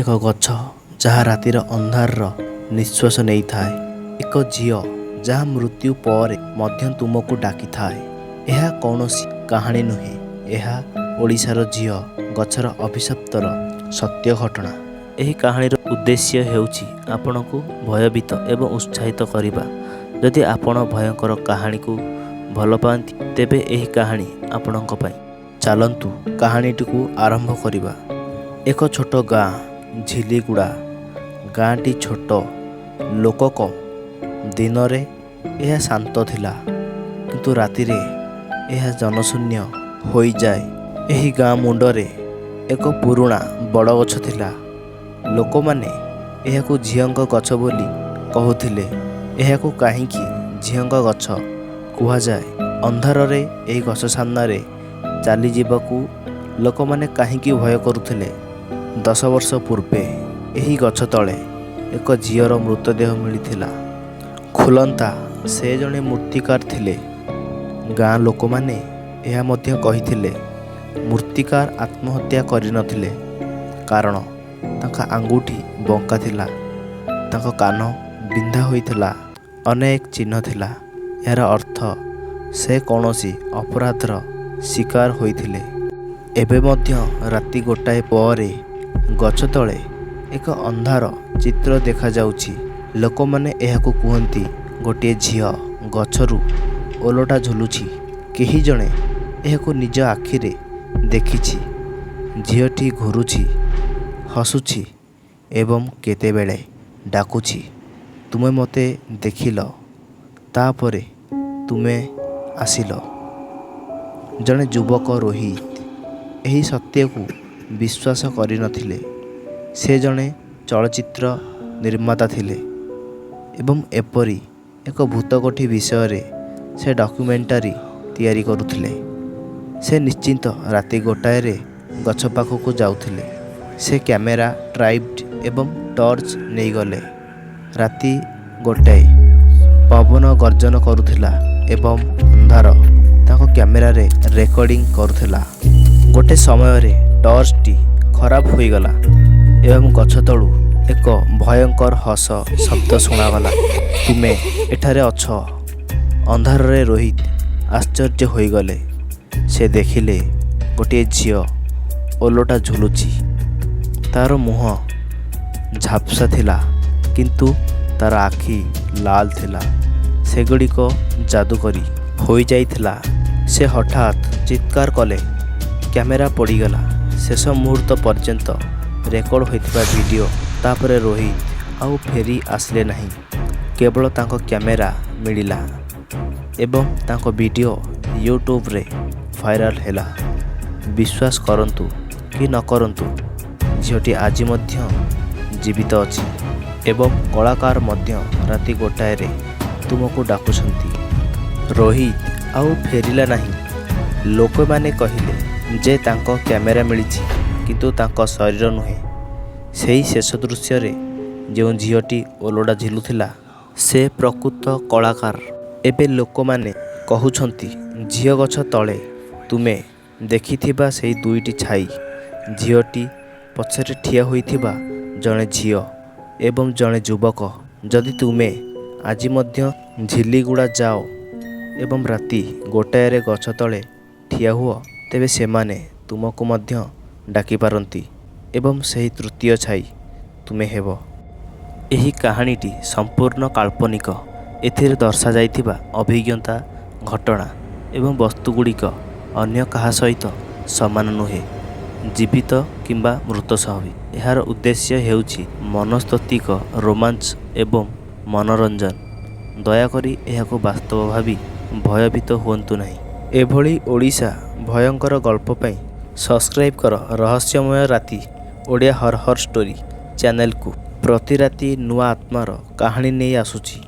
ଏକ ଗଛ ଯାହା ରାତିର ଅନ୍ଧାରର ନିଶ୍ୱାସ ନେଇଥାଏ। ଏକ ଝିଅ ଯାହା ମୃତ୍ୟୁ ପରେ ମଧ୍ୟ ତୁମକୁ ଡାକିଥାଏ। ଏହା କୌଣସି କାହାଣୀ ନୁହେଁ, ଏହା ଓଡ଼ିଶାର ଝିଅ ଗଛର ଅଭିଶପ୍ତର ସତ୍ୟ ଘଟଣା। ଏହି କାହାଣୀର ଉଦ୍ଦେଶ୍ୟ ହେଉଛି ଆପଣଙ୍କୁ ଭୟଭୀତ ଏବଂ ଉତ୍ସାହିତ କରିବା। ଯଦି ଆପଣ ଭୟଙ୍କର କାହାଣୀକୁ ଭଲ ପାଆନ୍ତି ତେବେ ଏହି କାହାଣୀ ଆପଣଙ୍କ ପାଇଁ। ଚାଲନ୍ତୁ କାହାଣୀଟିକୁ ଆରମ୍ଭ କରିବା। ଏକ ଛୋଟ ଗାଁ ଝିଲିଗୁଡ଼ା। ଗାଁଟି ଛୋଟ, ଲୋକ କମ୍। ଦିନରେ ଏହା ଶାନ୍ତ ଥିଲା, କିନ୍ତୁ ରାତିରେ ଏହା ଜନଶୂନ୍ୟ ହୋଇଯାଏ। ଏହି ଗାଁ ମୁଣ୍ଡରେ ଏକ ପୁରୁଣା ବଡ଼ ଗଛ ଥିଲା। ଲୋକମାନେ ଏହାକୁ ଝିଅଙ୍କ ଗଛ ବୋଲି କହୁଥିଲେ। ଏହାକୁ କାହିଁକି ଝିଅଙ୍କ ଗଛ କୁହାଯାଏ? ଅନ୍ଧାରରେ ଏହି ଗଛ ସାମ୍ନାରେ ଚାଲିଯିବାକୁ ଲୋକମାନେ କାହିଁକି ଭୟ କରୁଥିଲେ? 10 ବର୍ଷ ପୂର୍ବେ ଏହି ଗଛ ତଳେ ଏକ ଝିଅର ମୃତଦେହ ମିଳିଥିଲା। ଖୁଲନ୍ତା ସେ ଜଣେ ମୂର୍ତ୍ତିକାର ଥିଲେ। ଗାଁ ଲୋକମାନେ ଏହା ମଧ୍ୟ କହିଥିଲେ ମୂର୍ତ୍ତିକାର ଆତ୍ମହତ୍ୟା କରିନଥିଲେ, କାରଣ ତାଙ୍କ ଆଙ୍ଗୁଠି ବଙ୍କା ଥିଲା, ତାଙ୍କ କାନ ବିନ୍ଧା ହୋଇଥିଲା, ଅନେକ ଚିହ୍ନ ଥିଲା। ଏହାର ଅର୍ଥ ସେ କୌଣସି ଅପରାଧର ଶିକାର ହୋଇଥିଲେ। ଏବେ ମଧ୍ୟ ରାତି 1 ପରେ ଗଛ ତଳେ ଏକ ଅନ୍ଧାର ଚିତ୍ର ଦେଖାଯାଉଛି। ଲୋକମାନେ ଏହାକୁ କୁହନ୍ତି ଗୋଟିଏ ଝିଅ ଗଛରୁ ଓଲଟା ଝୁଲୁଛି। କେହି ଜଣେ ଏହାକୁ ନିଜ ଆଖିରେ ଦେଖିଛି। ଝିଅଟି ଘୁରୁଛି, ହସୁଛି ଏବଂ କେତେବେଳେ ଡାକୁଛି, ତୁମେ ମୋତେ ଦେଖିଲ, ତାପରେ ତୁମେ ଆସିଲ। ଜଣେ ଯୁବକ ରୋହିତ ଏହି ସତ୍ୟକୁ ବିଶ୍ୱାସ କରିନଥିଲେ। ସେ ଜଣେ ଚଳଚ୍ଚିତ୍ର ନିର୍ମାତା ଥିଲେ ଏବଂ ଏପରି ଏକ ଭୂତକୋଠି ବିଷୟରେ ସେ ଡକ୍ୟୁମେଣ୍ଟାରୀ ତିଆରି କରୁଥିଲେ। ସେ ନିଶ୍ଚିତ ରାତି 1ରେ ଗଛ ପାଖକୁ ଯାଉଥିଲେ। ସେ କ୍ୟାମେରା, ଟ୍ରାଇପଡ୍ ଏବଂ ଟର୍ଚ୍ଚ ନେଇଗଲେ। ରାତି 1, ପବନ ଗର୍ଜନ କରୁଥିଲା ଏବଂ ଅନ୍ଧାର ତାଙ୍କ କ୍ୟାମେରାରେ ରେକର୍ଡିଂ କରୁଥିଲା। ଗୋଟେ ସମୟରେ ଟର୍ଚ୍ଚଟି ଖରାପ ହୋଇଗଲା ଏବଂ ଗଛ ତଳୁ ଏକ ଭୟଙ୍କର ହସ ଶବ୍ଦ ଶୁଣାଗଲା। ତୁମେ ଏଠାରେ ଅଛ? ଅନ୍ଧାରରେ ରୋହିତ ଆଶ୍ଚର୍ଯ୍ୟ ହୋଇଗଲେ। ସେ ଦେଖିଲେ ଗୋଟିଏ ଝିଅ ଓଲଟା ଝୁଲୁଛି। ତାର ମୁହଁ ଝାପ୍ସା ଥିଲା, କିନ୍ତୁ ତାର ଆଖି ଲାଲ ଥିଲା। ସେଗୁଡ଼ିକ ଯାଦୁକରୀ ହୋଇଯାଇଥିଲା। ସେ ହଠାତ୍ ଚିତ୍କାର କଲେ। କ୍ୟାମେରା ପଡ଼ିଗଲା। ଶେଷ ମୁହୂର୍ତ୍ତ ପର୍ଯ୍ୟନ୍ତ ରେକର୍ଡ ହୋଇଥିବା ଭିଡ଼ିଓ। ତାପରେ ରୋହିତ ଆଉ ଫେରି ଆସିଲେ ନାହିଁ। କେବଳ ତାଙ୍କ କ୍ୟାମେରା ମିଳିଲା ଏବଂ ତାଙ୍କ ଭିଡ଼ିଓ ୟୁଟ୍ୟୁବରେ ଭାଇରାଲ ହେଲା। ବିଶ୍ୱାସ କରନ୍ତୁ କି ନ କରନ୍ତୁ, ଝିଅଟି ଆଜି ମଧ୍ୟ ଜୀବିତ ଅଛି ଏବଂ କଳାକାର ମଧ୍ୟ ରାତି 1ରେ ତୁମକୁ ଡାକୁଛନ୍ତି। ରୋହିତ ଆଉ ଫେରିଲା ନାହିଁ। ଲୋକମାନେ କହିଲେ ଯେ ତାଙ୍କ କ୍ୟାମେରା ମିଳିଛି, କିନ୍ତୁ ତାଙ୍କ ଶରୀର ନୁହେଁ। ସେହି ଶେଷ ଦୃଶ୍ୟରେ ଯେଉଁ ଝିଅଟି ଓଲଟା ଝୁଲୁଥିଲା ସେ ପ୍ରକୃତ କଳାକାର। ଏବେ ଲୋକମାନେ କହୁଛନ୍ତି ଝିଅ ଗଛ ତଳେ ତୁମେ ଦେଖିଥିବା ସେହି 2ଟି ଛାଇ, ଝିଅଟି ପଛରେ ଠିଆ ହୋଇଥିବା ଜଣେ ଝିଅ ଏବଂ ଜଣେ ଯୁବକ। ଯଦି ତୁମେ ଆଜି ମଧ୍ୟ ଝିଲିଗୁଡ଼ା ଯାଅ ଏବଂ ରାତି 1ରେ ଗଛ ତଳେ ଠିଆ ହୁଅ, ତେବେ ସେମାନେ ତୁମକୁ ମଧ୍ୟ ଡାକିପାରନ୍ତି ଏବଂ ସେହି ତୃତୀୟ ଛାଇ ତୁମେ ହେବ। ଏହି କାହାଣୀଟି ସମ୍ପୂର୍ଣ୍ଣ କାଳ୍ପନିକ। ଏଥିରେ ଦର୍ଶାଯାଇଥିବା ଅଭିଜ୍ଞତା, ଘଟଣା ଏବଂ ବସ୍ତୁଗୁଡ଼ିକ ଅନ୍ୟ କାହା ସହିତ ସମାନ ନୁହେଁ, ଜୀବିତ କିମ୍ବା ମୃତ ସହ ବି। ଏହାର ଉଦ୍ଦେଶ୍ୟ ହେଉଛି ମନସ୍ତାତ୍ତ୍ୱିକ, ରୋମାଞ୍ଚ ଏବଂ ମନୋରଞ୍ଜନ। ଦୟାକରି ଏହାକୁ ବାସ୍ତବ ଭାବି ଭୟଭୀତ ହୁଅନ୍ତୁ ନାହିଁ। ଏଭଳି ଓଡ଼ିଶା ଭୟଙ୍କର ଗଳ୍ପ ପାଇଁ ସବସ୍କ୍ରାଇବ୍ କର ରହସ୍ୟମୟ ରାତି ଓଡ଼ିଆ ହରର ଷ୍ଟୋରି ଚ୍ୟାନେଲକୁ। ପ୍ରତି ରାତି ନୂଆ ଆତ୍ମାର କାହାଣୀ ନେଇ ଆସୁଛି।